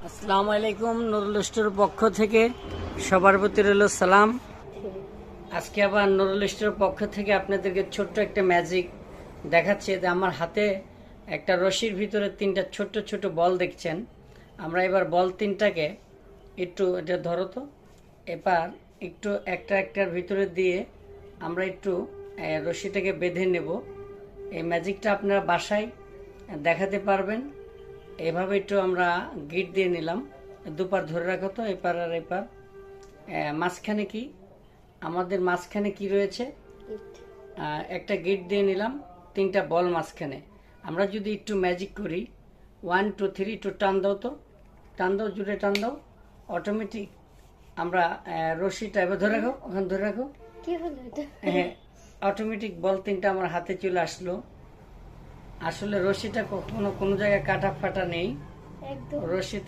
আসসালামু আলাইকুম। নুরুল স্টোর পক্ষ থেকে সবার প্রতি রইল সালাম। আজকে আবার নুরুল স্টোর পক্ষ থেকে আপনাদেরকে ছোট্ট একটা ম্যাজিক দেখাচ্ছে। যে আমার হাতে একটা রশির ভিতরে তিনটা ছোট্ট ছোট বল দেখছেন। আমরা এবার বল তিনটাকে একটু এটা ধরো তো, এবার একটু একটার ভিতরে দিয়ে আমরা একটু রশিটাকে বেঁধে নেব। এই ম্যাজিকটা আপনারা বাসায় দেখাতে পারবেন। এভাবে একটু আমরা গিট দিয়ে নিলাম, দুপার ধরে রাখো তো, এপার আর এপার। মাঝখানে কি আমাদের মাঝখানে কি রয়েছে? একটা গিট দিয়ে নিলাম, তিনটা বল মাঝখানে। আমরা যদি একটু ম্যাজিক করি, 1 2 3 একটু টান দাও তো, টান দাও, জুড়ে টান দাও, অটোমেটিক আমরা রশিটা এবার ধরে রাখো, ওখানে ধরে রাখো। হ্যাঁ, অটোমেটিক বল তিনটা আমার হাতে চলে আসলো। আসলে রশিটা কখনো কোনো জায়গায় কাটা ফাটা নেই, রশি